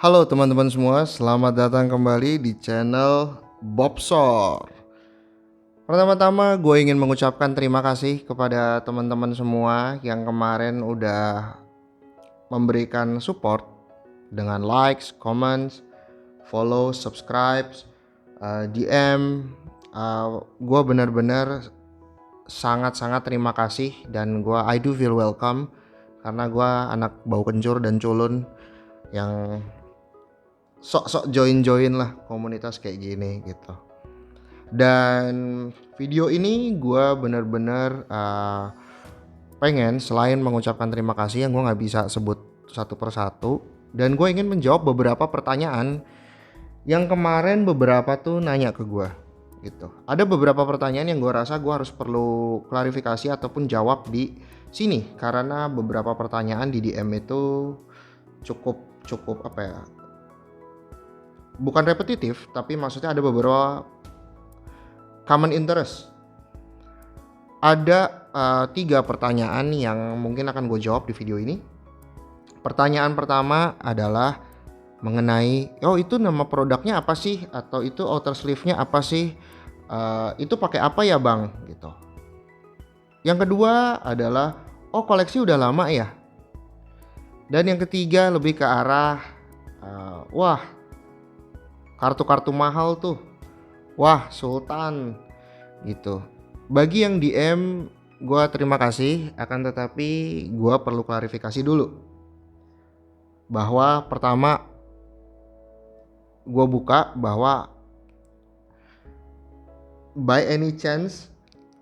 Halo teman-teman semua, selamat datang kembali di channel Bobsor. Pertama-tama gue ingin mengucapkan terima kasih kepada teman-teman semua yang kemarin udah memberikan support dengan likes, comments, follow, subscribe, DM. Gue benar-benar sangat-sangat terima kasih dan I do feel welcome karena gue anak bau kencur dan culun yang sok-sok join lah komunitas kayak gini gitu. Dan video ini gue bener-bener pengen selain mengucapkan terima kasih yang gue nggak bisa sebut satu persatu, dan gue ingin menjawab beberapa pertanyaan yang kemarin beberapa tuh nanya ke gue gitu. Ada beberapa pertanyaan yang gue rasa gue harus perlu klarifikasi ataupun jawab di sini karena beberapa pertanyaan di DM itu cukup apa ya, bukan repetitif tapi maksudnya ada beberapa common interest. Ada 3 pertanyaan yang mungkin akan gue jawab di video ini. Pertanyaan pertama adalah mengenai itu nama produknya apa sih, atau itu outer sleeve-nya apa sih, itu pakai apa ya bang gitu. Yang kedua adalah koleksi udah lama ya. Dan yang ketiga lebih ke arah wah, kartu-kartu mahal tuh, wah Sultan gitu. Bagi yang DM gue terima kasih, akan tetapi gue perlu klarifikasi dulu bahwa pertama gue buka bahwa by any chance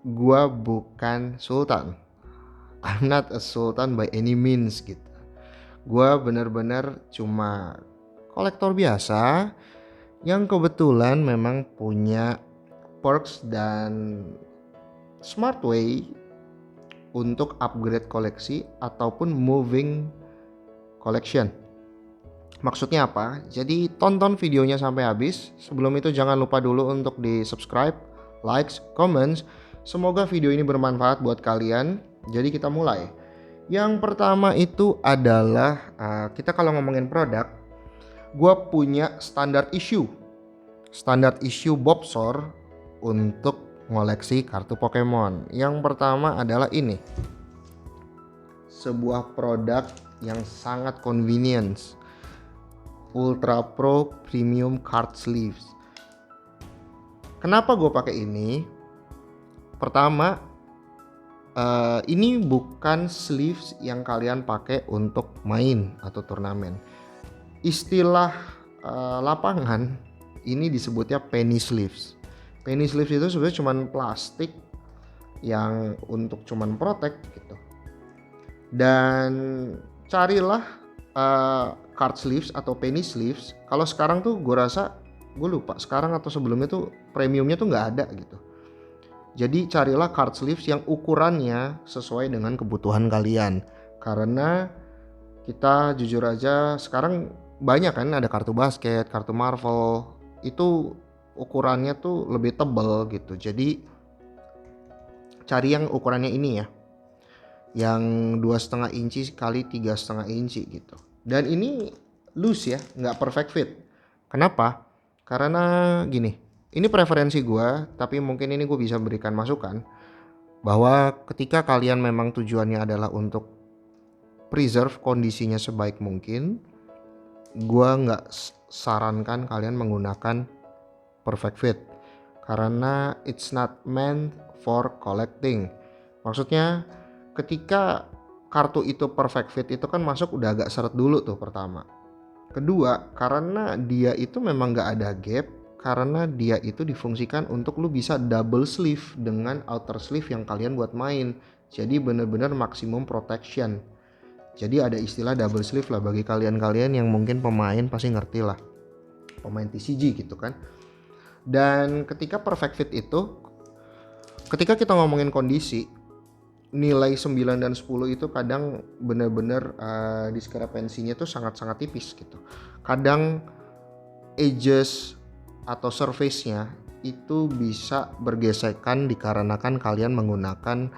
gue bukan Sultan. I'm not a Sultan by any means gitu. Gue bener-bener cuma kolektor biasa yang kebetulan memang punya perks dan smart way untuk upgrade koleksi ataupun moving collection. Maksudnya apa? Jadi tonton videonya sampai habis. Sebelum itu jangan lupa dulu untuk di subscribe, likes, comments. Semoga video ini bermanfaat buat kalian. Jadi kita mulai. Yang pertama itu adalah kita kalau ngomongin produk, gue punya standard issue Bobsor untuk ngoleksi kartu Pokemon. Yang pertama adalah ini, sebuah produk yang sangat convenience, Ultra Pro Premium Card Sleeves. Kenapa gue pakai ini? Pertama, ini bukan sleeves yang kalian pakai untuk main atau turnamen. Istilah lapangan ini disebutnya penny sleeves. Penny sleeves itu sebenarnya cuman plastik yang untuk cuman protect gitu. Dan carilah card sleeves atau penny sleeves. Kalau sekarang tuh gue rasa, gue lupa sekarang atau sebelumnya tuh premiumnya tuh nggak ada gitu. Jadi carilah card sleeves yang ukurannya sesuai dengan kebutuhan kalian. Karena kita jujur aja sekarang banyak kan ada kartu basket, kartu Marvel, itu ukurannya tuh lebih tebal gitu. Jadi cari yang ukurannya ini ya, yang 2,5 inci kali 3,5 inci gitu. Dan ini loose ya, nggak perfect fit. Kenapa? Karena gini, ini preferensi gue, tapi mungkin ini gue bisa berikan masukan bahwa ketika kalian memang tujuannya adalah untuk preserve kondisinya sebaik mungkin, gue nggak sarankan kalian menggunakan perfect fit karena it's not meant for collecting. Maksudnya ketika kartu itu perfect fit itu kan masuk udah agak seret dulu tuh pertama. Kedua, karena dia itu memang gak ada gap, karena dia itu difungsikan untuk lu bisa double sleeve dengan outer sleeve yang kalian buat main. Jadi bener-bener maksimum protection. Jadi ada istilah double sleeve lah bagi kalian-kalian yang mungkin pemain pasti ngerti lah. Pemain TCG gitu kan. Dan ketika perfect fit itu, ketika kita ngomongin kondisi, nilai 9 dan 10 itu kadang benar-benar diskrepensinya tuh sangat-sangat tipis gitu. Kadang edges atau surface-nya itu bisa bergesekan dikarenakan kalian menggunakan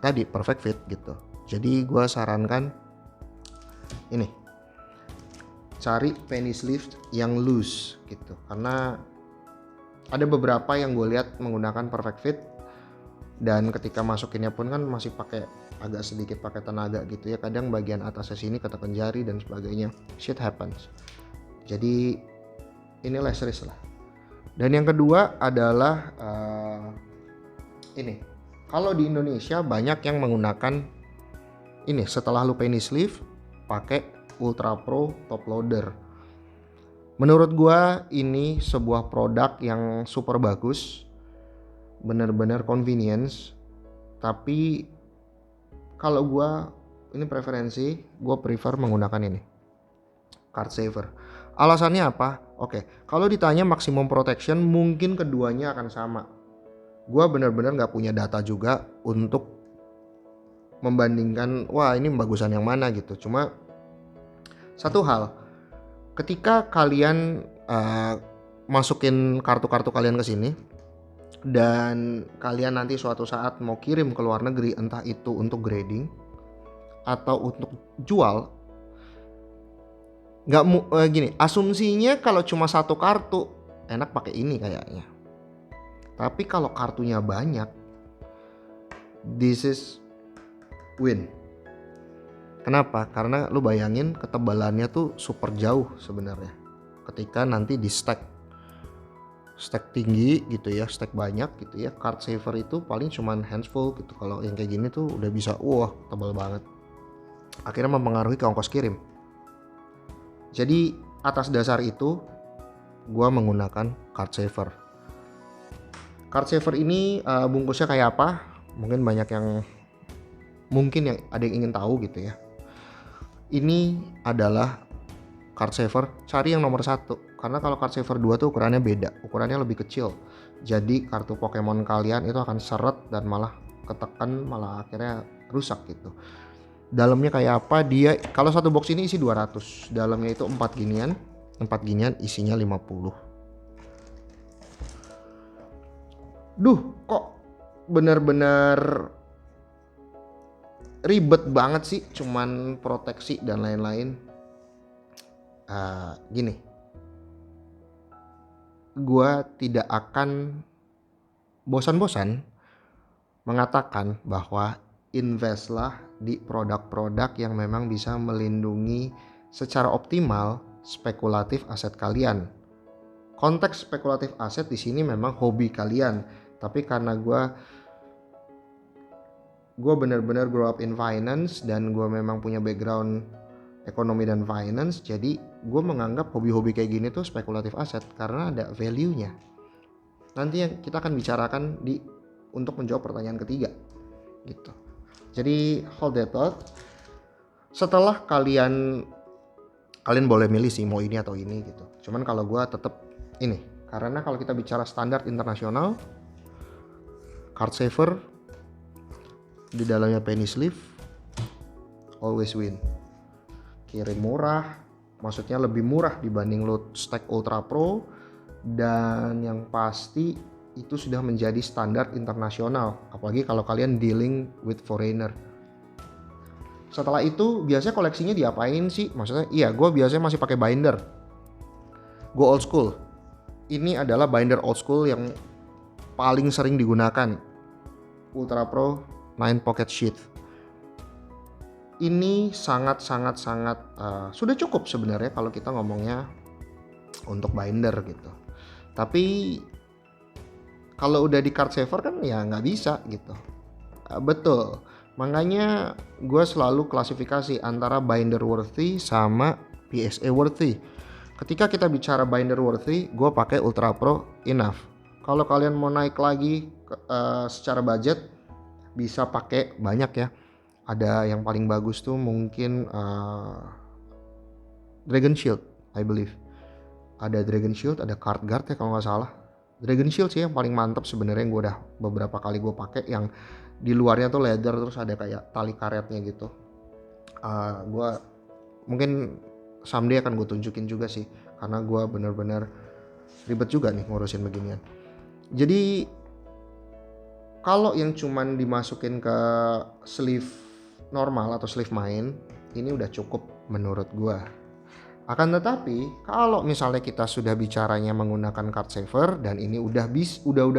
tadi perfect fit gitu. Jadi gue sarankan ini, cari penny sleeve yang loose gitu, karena ada beberapa yang gue lihat menggunakan perfect fit dan ketika masukinnya pun kan masih pakai agak sedikit pakai tenaga gitu ya, kadang bagian atasnya sini ketekan jari dan sebagainya, shit happens. Jadi ini less risk lah. Dan yang kedua adalah ini, kalau di Indonesia banyak yang menggunakan ini, setelah lu penny sleeve pakai Ultra Pro top loader. Menurut gua ini sebuah produk yang super bagus, bener-bener convenience. Tapi kalau gua, ini preferensi, gua prefer menggunakan ini, card saver. Alasannya apa? Oke, kalau ditanya maximum protection mungkin keduanya akan sama. Gua bener-bener nggak punya data juga untuk membandingkan wah ini bagusan yang mana gitu. Cuma satu hal, ketika kalian masukin kartu-kartu kalian ke sini dan kalian nanti suatu saat mau kirim ke luar negeri, entah itu untuk grading atau untuk jual, gini, asumsinya kalau cuma satu kartu enak pakai ini kayaknya. Tapi kalau kartunya banyak, this is win. Kenapa? Karena lu bayangin ketebalannya tuh super jauh sebenarnya. Ketika nanti di stack tinggi gitu ya, stack banyak gitu ya, card saver itu paling cuman handful gitu. Kalau yang kayak gini tuh udah bisa, wah tebal banget. Akhirnya mempengaruhi ke ongkos kirim. Jadi atas dasar itu gua menggunakan card saver. Card saver ini bungkusnya kayak apa? Mungkin banyak yang ada yang ingin tahu gitu ya. Ini adalah card saver, cari yang nomor 1. Karena kalau card saver 2 tuh ukurannya beda, ukurannya lebih kecil. Jadi kartu Pokemon kalian itu akan seret dan malah ketekan, malah akhirnya rusak gitu. Dalamnya kayak apa? Dia kalau satu box ini isi 200, dalamnya itu 4 ginian, isinya 50. Duh, kok bener-bener ribet banget sih, cuman proteksi dan lain-lain. Gini, gua tidak akan bosan-bosan mengatakan bahwa investlah di produk-produk yang memang bisa melindungi secara optimal spekulatif aset kalian. Konteks spekulatif aset di sini memang hobi kalian, tapi karena gue benar-benar grow up in finance dan gue memang punya background ekonomi dan finance, jadi gue menganggap hobi-hobi kayak gini tuh spekulatif aset karena ada value-nya. Nanti yang kita akan bicarakan untuk menjawab pertanyaan ketiga gitu. Jadi hold that thought. Setelah kalian boleh milih sih mau ini atau ini gitu. Cuman kalau gue tetap ini, karena kalau kita bicara standar internasional, card saver di dalamnya penny sleeve always win. Kirim murah, maksudnya lebih murah dibanding lo stack Ultra Pro, dan yang pasti itu sudah menjadi standar internasional, apalagi kalau kalian dealing with foreigner. Setelah itu biasanya koleksinya diapain sih? Maksudnya iya, gue biasanya masih pakai binder. Gue old school. Ini adalah binder old school yang paling sering digunakan, Ultra Pro 9 Pocket Sheath. Ini sangat sudah cukup sebenarnya kalau kita ngomongnya untuk binder gitu. Tapi kalau udah di card saver kan ya nggak bisa gitu. Betul, makanya gue selalu klasifikasi antara binder worthy sama PSA worthy. Ketika kita bicara binder worthy, gue pakai Ultra Pro enough. Kalau kalian mau naik lagi secara budget, bisa pakai banyak ya. Ada yang paling bagus tuh mungkin Dragon Shield, I believe. Ada Dragon Shield, ada Card Guard ya kalau nggak salah. Dragon Shield sih yang paling mantap sebenarnya, yang gue udah beberapa kali gue pakai, yang di luarnya tuh leather terus ada kayak tali karetnya gitu. Gue mungkin someday akan gue tunjukin juga sih, karena gue bener-bener ribet juga nih ngurusin beginian. Jadi kalau yang cuman dimasukin ke sleeve normal atau sleeve main, ini udah cukup menurut gue. Akan tetapi kalau misalnya kita sudah bicaranya menggunakan card saver dan ini udah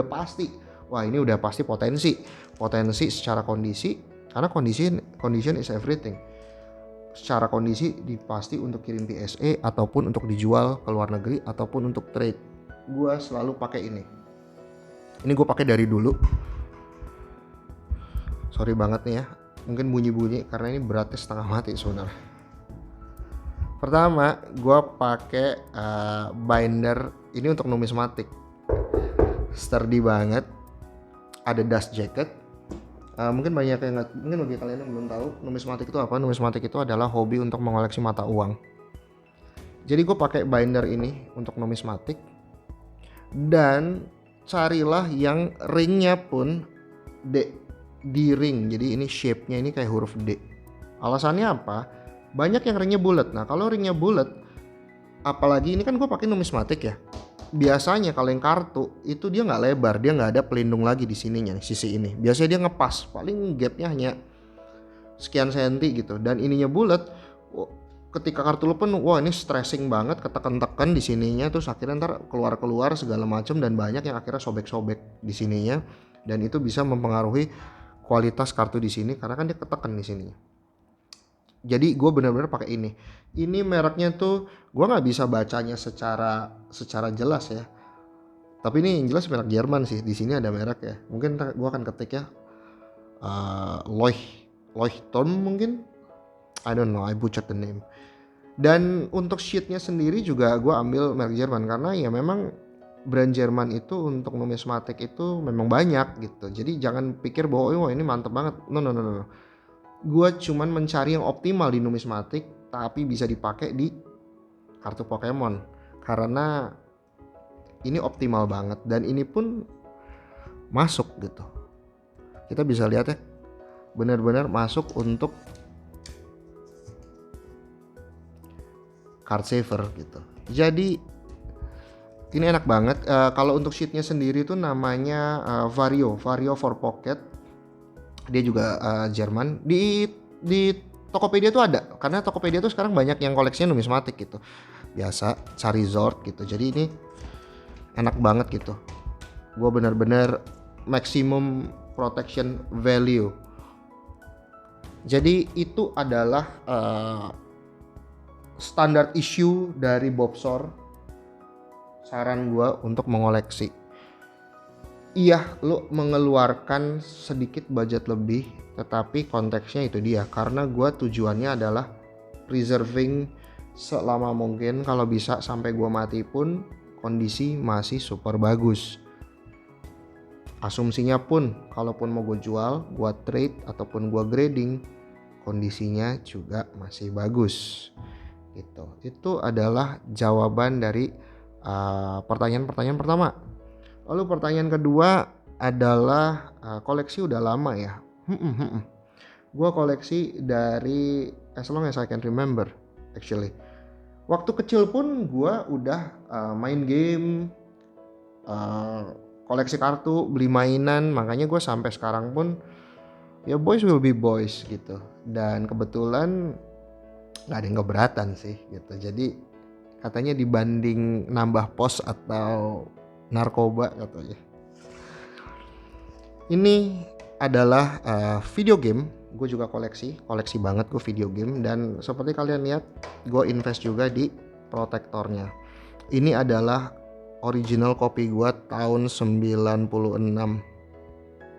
pasti, wah ini udah pasti potensi secara kondisi, karena condition is everything. Secara kondisi dipasti untuk kirim PSA ataupun untuk dijual ke luar negeri ataupun untuk trade. Gua selalu pakai ini. Ini gue pakai dari dulu. Sorry banget nih ya, mungkin bunyi-bunyi karena ini beratnya setengah mati sebenarnya. Pertama, gue pakai binder ini untuk numismatik, sturdy banget, ada dust jacket. Mungkin banyak yang mungkin bagi kalian yang belum tahu numismatik itu apa. Numismatik itu adalah hobi untuk mengoleksi mata uang. Jadi gue pakai binder ini untuk numismatik, dan carilah yang ringnya pun di ring. Jadi ini shape-nya ini kayak huruf D. Alasannya apa? Banyak yang ringnya bulat. Nah kalau ringnya bulat, apalagi ini kan gue pakai numismatik ya. Biasanya kalau yang kartu itu dia nggak lebar, dia nggak ada pelindung lagi di sininya, sisi ini. Biasanya dia ngepas, paling gapnya hanya sekian senti gitu. Dan ininya bulat. Ketika kartu lu pun, wah ini stressing banget, ketekan-tekan di sininya, terus akhirnya ntar keluar segala macam dan banyak yang akhirnya sobek-sobek di sininya. Dan itu bisa mempengaruhi kualitas kartu di sini karena kan dia ketekan di sini. Jadi gue benar-benar pakai ini. Ini mereknya tuh gue nggak bisa bacanya secara jelas ya. Tapi ini yang jelas merek Jerman sih. Di sini ada merek ya. Mungkin gue akan ketik ya. Leuchtturm mungkin. I don't know. I butchered the name. Dan untuk sheetnya sendiri juga gue ambil merek Jerman karena ya memang brand Jerman itu untuk numismatik itu memang banyak gitu. Jadi jangan pikir bahwa ini mantep banget. No. Gue cuman mencari yang optimal di numismatik tapi bisa dipakai di kartu Pokemon karena ini optimal banget dan ini pun masuk gitu. Kita bisa lihat ya, benar-benar masuk untuk card saver gitu. Jadi ini enak banget. Kalau untuk sheetnya sendiri tuh namanya Vario for Pocket. Dia juga Jerman. Di Tokopedia tuh ada, karena Tokopedia tuh sekarang banyak yang koleksinya numismatik gitu. Biasa Charizard gitu. Jadi ini enak banget gitu. Gue benar-benar maximum protection value. Jadi itu adalah standar issue dari Bobsor. Saran gue untuk mengoleksi. Iya, lo mengeluarkan sedikit budget lebih, tetapi konteksnya itu dia. Karena gue tujuannya adalah preserving selama mungkin, kalau bisa sampai gue mati pun kondisi masih super bagus. Asumsinya pun, kalaupun mau gue jual, gue trade ataupun gue grading, kondisinya juga masih bagus. Gitu. Itu adalah jawaban dari pertanyaan pertama. Lalu pertanyaan kedua adalah koleksi udah lama ya. Gue koleksi dari as long as I can remember actually. Waktu kecil pun gue udah main game, koleksi kartu, beli mainan. Makanya gue sampai sekarang pun ya boys will be boys gitu. Dan kebetulan gak ada yang keberatan sih gitu. Jadi katanya dibanding nambah pos atau narkoba katanya. Ini adalah video game. Gue juga koleksi banget gue video game. Dan seperti kalian lihat, gue invest juga di protektornya. Ini adalah original copy gue tahun 96,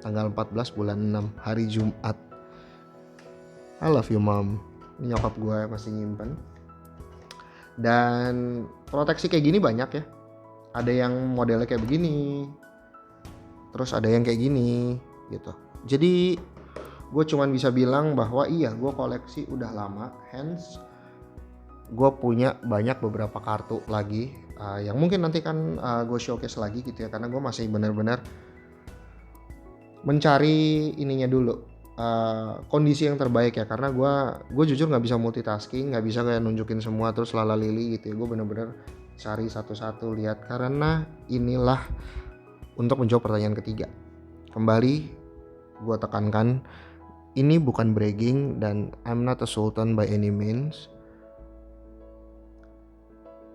tanggal 14 bulan 6, hari Jumat. I love you mom. Ini nyokap gue masih nyimpen. Dan proteksi kayak gini banyak ya. Ada yang modelnya kayak begini, terus ada yang kayak gini gitu. Jadi gue cuman bisa bilang bahwa iya, gue koleksi udah lama. Hence gue punya banyak beberapa kartu lagi yang mungkin nanti kan gue showcase lagi gitu ya. Karena gue masih benar-benar mencari ininya dulu, kondisi yang terbaik ya. Karena gue jujur nggak bisa multitasking, nggak bisa kayak nunjukin semua terus lala-lili gitu ya. Gue benar-benar cari satu-satu lihat, karena inilah untuk menjawab pertanyaan ketiga. Kembali gue tekankan, ini bukan bragging dan I'm not a sultan by any means.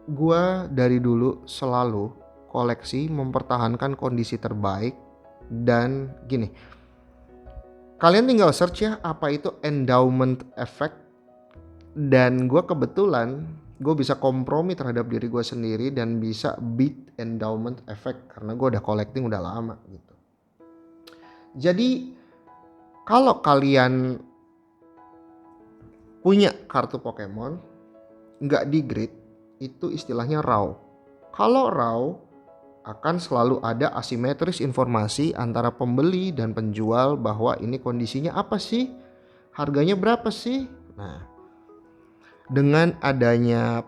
Gua dari dulu selalu koleksi mempertahankan kondisi terbaik. Dan gini, kalian tinggal search ya apa itu endowment effect. Dan gue kebetulan gue bisa kompromi terhadap diri gue sendiri dan bisa beat endowment effect karena gue udah collecting udah lama gitu. Jadi kalau kalian punya kartu Pokemon nggak di grade, itu istilahnya raw. Kalau raw akan selalu ada asimetris informasi antara pembeli dan penjual bahwa ini kondisinya apa sih, harganya berapa sih. Nah, dengan adanya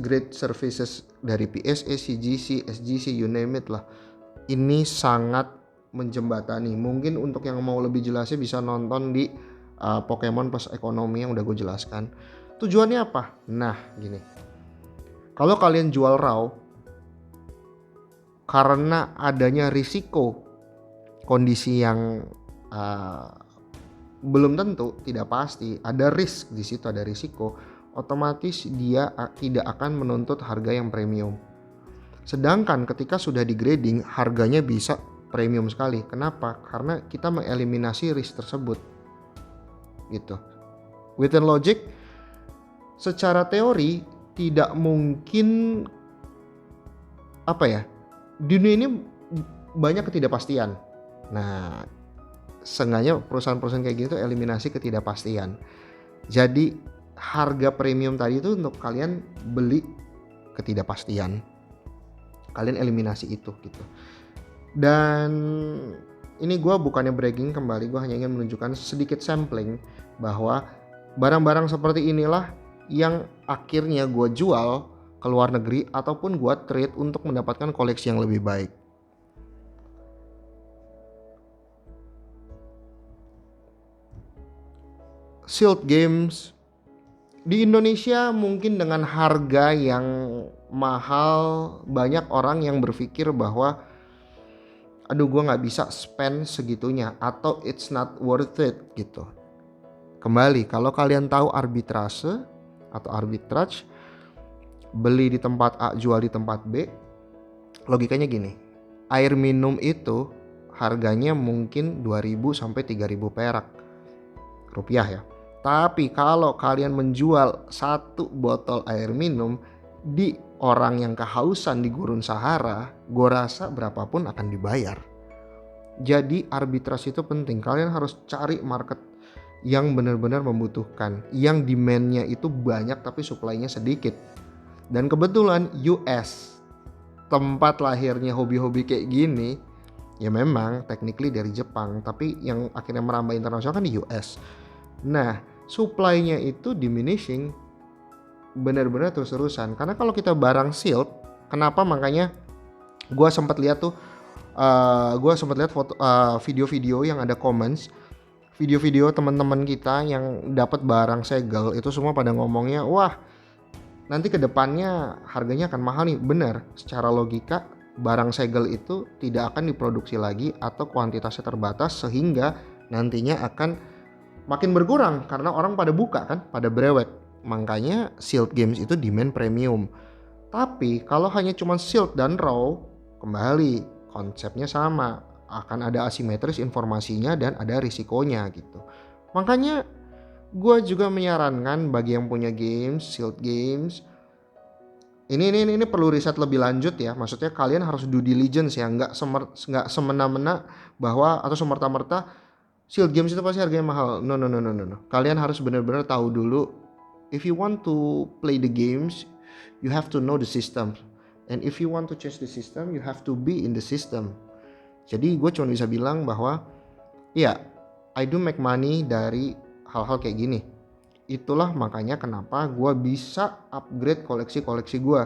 grade services dari PSA, CGC, SGC, you name it lah, ini sangat menjembatani. Mungkin untuk yang mau lebih jelasnya bisa nonton di Pokemon Plus Ekonomi yang udah gue jelaskan. Tujuannya apa? Nah gini, kalau kalian jual raw karena adanya risiko kondisi yang belum tentu, tidak pasti, ada risk di situ, ada risiko, otomatis dia tidak akan menuntut harga yang premium. Sedangkan ketika sudah di grading, harganya bisa premium sekali. Kenapa? Karena kita mengeliminasi risk tersebut. Gitu. Within logic, secara teori tidak mungkin dunia ini banyak ketidakpastian. Nah, seenggaknya perusahaan-perusahaan kayak gitu eliminasi ketidakpastian. Jadi harga premium tadi itu untuk kalian beli ketidakpastian. Kalian eliminasi itu gitu. Dan ini gue bukannya bragging kembali, gue hanya ingin menunjukkan sedikit sampling bahwa barang-barang seperti inilah yang akhirnya gue jual ke luar negeri ataupun gue trade untuk mendapatkan koleksi yang lebih baik. Sealed games di Indonesia mungkin dengan harga yang mahal, banyak orang yang berpikir bahwa aduh gue gak bisa spend segitunya atau it's not worth it gitu. Kembali, kalau kalian tahu arbitrase atau arbitrage, beli di tempat A jual di tempat B, logikanya gini, air minum itu harganya mungkin 2.000 sampai 3.000 perak rupiah ya. Tapi kalau kalian menjual satu botol air minum di orang yang kehausan di gurun Sahara, gue rasa berapapun akan dibayar. Jadi arbitrase itu penting. Kalian harus cari market yang benar-benar membutuhkan, yang demand-nya itu banyak tapi supply-nya sedikit. Dan kebetulan US, tempat lahirnya hobi-hobi kayak gini, ya memang technically dari Jepang, tapi yang akhirnya merambah internasional kan di US. Nah, supply-nya itu diminishing benar-benar terus-terusan. Karena kalau kita barang sealed, kenapa makanya gue sempat lihat tuh, foto, video-video yang ada comments, video-video teman-teman kita yang dapat barang segel itu semua pada ngomongnya, wah nanti kedepannya harganya akan mahal nih. Benar, secara logika barang segel itu tidak akan diproduksi lagi atau kuantitasnya terbatas sehingga nantinya akan makin berkurang karena orang pada buka kan, pada brewek. Makanya sealed games itu demand premium. Tapi kalau hanya cuma sealed dan raw, kembali konsepnya sama, akan ada asimetris informasinya dan ada risikonya gitu. Makanya gue juga menyarankan bagi yang punya games, sealed games, ini perlu riset lebih lanjut ya. Maksudnya kalian harus due diligence ya, nggak semena-mena bahwa atau semerta-merta sealed games itu pasti harganya mahal. No. Kalian harus benar-benar tahu dulu. If you want to play the games, you have to know the system. And if you want to change the system, you have to be in the system. Jadi gue cuma bisa bilang bahwa ya, I do make money dari hal-hal kayak gini. Itulah makanya kenapa gue bisa upgrade koleksi-koleksi gue.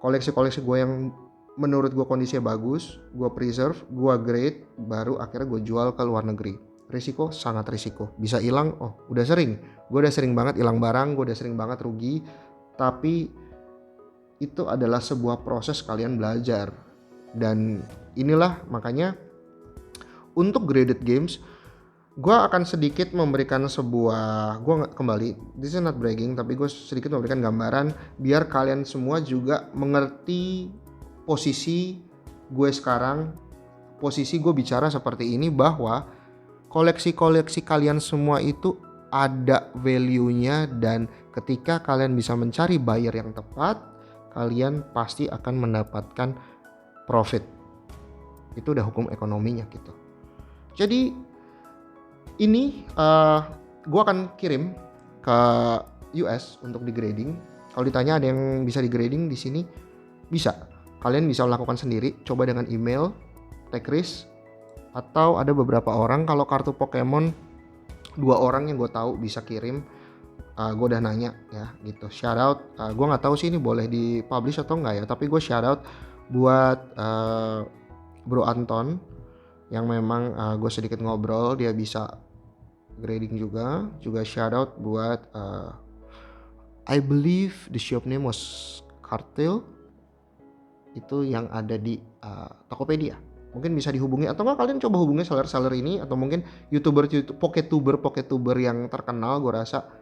Koleksi-koleksi gue yang menurut gue kondisinya bagus, gue preserve, gue grade, baru akhirnya gue jual ke luar negeri. Risiko, sangat risiko. Bisa hilang, udah sering. Gue udah sering banget hilang barang, gue udah sering banget rugi. Tapi itu adalah sebuah proses kalian belajar. Dan inilah makanya untuk graded games, gue akan sedikit memberikan sebuah, gue kembali, this is not bragging, tapi gue sedikit memberikan gambaran biar kalian semua juga mengerti posisi gue sekarang. Posisi gue bicara seperti ini bahwa koleksi-koleksi kalian semua itu ada value-nya, dan ketika kalian bisa mencari buyer yang tepat, kalian pasti akan mendapatkan profit. Itu udah hukum ekonominya gitu. Jadi ini gue akan kirim ke US untuk di grading. Kalau ditanya ada yang bisa di grading di sini, bisa. Kalian bisa lakukan sendiri, coba dengan email, Techris, atau ada beberapa orang. Kalau kartu Pokemon 2 orang yang gue tahu bisa kirim. Gue udah nanya ya gitu. Shout out, gue nggak tahu sih ini boleh dipublish atau enggak ya, tapi gue shout out buat Bro Anton yang memang gue sedikit ngobrol, dia bisa grading juga shout out buat I believe the shop name was Cartel, itu yang ada di Tokopedia. Mungkin bisa dihubungi, atau enggak kalian coba hubungi seller ini, atau mungkin Poketuber yang terkenal. Gue rasa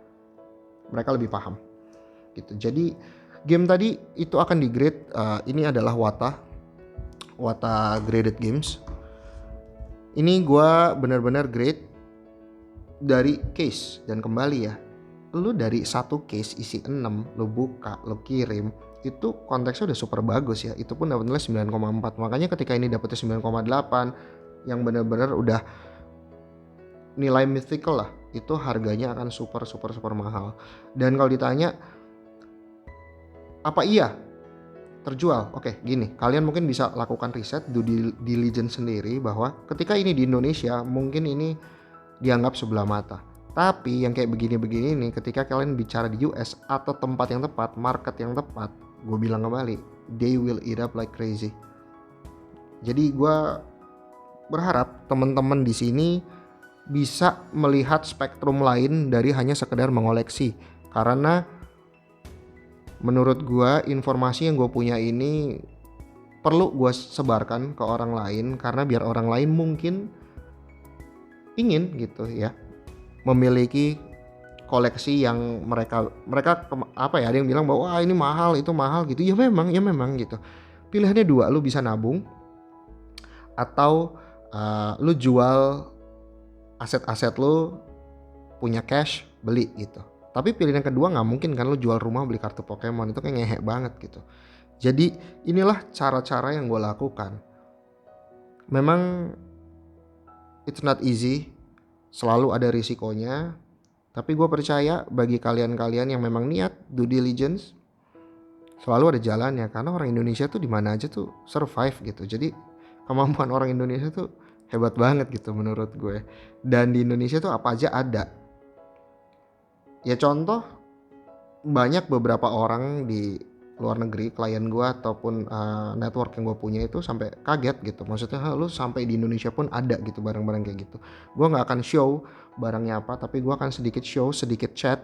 mereka lebih paham gitu. Jadi game tadi itu akan di grade, ini adalah Wata graded games. Ini gue benar-benar grade dari case, dan kembali ya, lu dari satu case isi 6, lu buka, lu kirim, itu konteksnya udah super bagus ya. Itu pun dapat nilai 9,4. Makanya ketika ini dapetnya 9,8 yang benar-benar udah nilai mythical lah, itu harganya akan super mahal. Dan kalau ditanya apa iya terjual, oke, gini, kalian mungkin bisa lakukan riset, due diligence sendiri, bahwa ketika ini di Indonesia mungkin ini dianggap sebelah mata. Tapi yang kayak begini-begini ini, ketika kalian bicara di US atau tempat yang tepat, market yang tepat, gue bilang kembali, they will eat up like crazy. Jadi gue berharap teman-teman di sini bisa melihat spektrum lain dari hanya sekedar mengoleksi. Karena menurut gue informasi yang gue punya ini perlu gue sebarkan ke orang lain, karena biar orang lain mungkin ingin gitu ya memiliki koleksi yang mereka apa ya, ada yang bilang bahwa wah ini mahal, itu mahal gitu. Ya memang gitu. Pilihannya dua, lu bisa nabung atau lu jual aset-aset lu, punya cash, beli gitu. Tapi pilihan yang kedua nggak mungkin kan lu jual rumah beli kartu Pokemon, itu kayak ngehe banget gitu. Jadi inilah cara-cara yang gue lakukan. Memang it's not easy, selalu ada risikonya. Tapi gue percaya bagi kalian-kalian yang memang niat due diligence, selalu ada jalannya. Karena orang Indonesia tuh di mana aja tuh survive gitu. Jadi kemampuan orang Indonesia tuh hebat banget gitu menurut gue. Dan di Indonesia tuh apa aja ada. Ya contoh, banyak beberapa orang di luar negeri, klien gue ataupun network yang gue punya itu sampai kaget gitu. Maksudnya lu sampai di Indonesia pun ada gitu barang-barang kayak gitu. Gue nggak akan show barangnya apa, tapi gue akan sedikit show, sedikit chat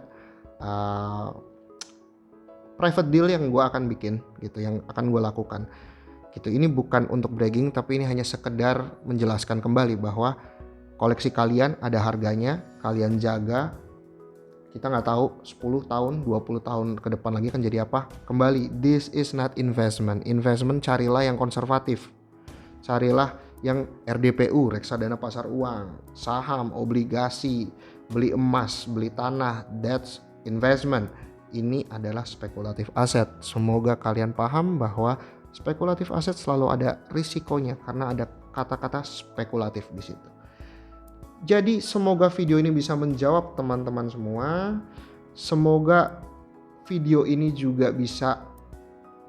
private deal yang gue akan bikin gitu, yang akan gue lakukan gitu. Ini bukan untuk bragging, tapi ini hanya sekedar menjelaskan kembali bahwa koleksi kalian ada harganya, kalian jaga. Kita nggak tahu 10 tahun, 20 tahun ke depan lagi kan jadi apa. Kembali, this is not investment. Investment carilah yang konservatif. Carilah yang RDPU, reksadana pasar uang, saham, obligasi, beli emas, beli tanah, that's investment. Ini adalah spekulatif aset. Semoga kalian paham bahwa spekulatif aset selalu ada risikonya karena ada kata-kata spekulatif di situ. Jadi semoga video ini bisa menjawab teman-teman semua. Semoga video ini juga bisa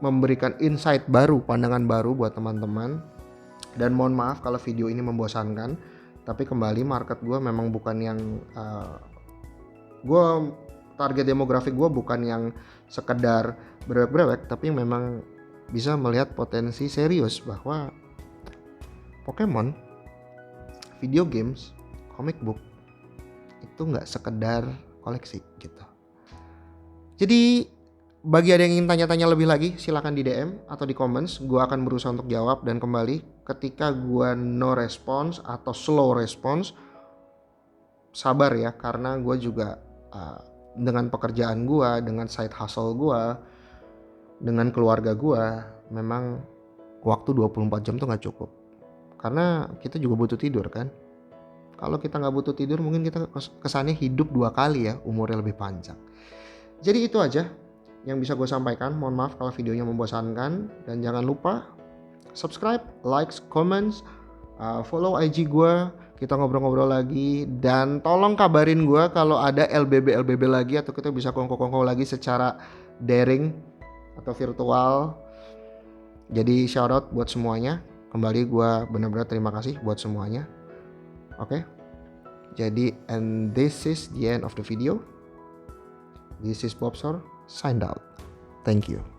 memberikan insight baru, pandangan baru buat teman-teman. Dan mohon maaf kalau video ini membosankan. Tapi kembali, market gue memang bukan yang target demografik gue bukan yang sekedar brewek-brewek, tapi memang bisa melihat potensi serius bahwa Pokemon, video games, comic book itu nggak sekedar koleksi gitu. Jadi bagi ada yang ingin tanya-tanya lebih lagi, silakan di DM atau di comments. Gue akan berusaha untuk jawab. Dan kembali, ketika gue no response atau slow response, sabar ya, karena gue juga dengan pekerjaan gue, dengan side hustle gue, dengan keluarga gue, memang waktu 24 jam tuh gak cukup. Karena kita juga butuh tidur kan. Kalau kita gak butuh tidur, mungkin kita kesannya hidup 2 kali ya, umurnya lebih panjang. Jadi itu aja yang bisa gue sampaikan. Mohon maaf kalau videonya membosankan. Dan jangan lupa subscribe, likes, comments, follow IG gue. Kita ngobrol-ngobrol lagi. Dan tolong kabarin gue kalau ada LBB lagi, atau kita bisa kongko-kongko lagi secara daring atau virtual. Jadi shout out buat semuanya. Kembali gue benar-benar terima kasih buat semuanya. Oke. Jadi and this is the end of the video. This is Bobsor, signed out. Thank you.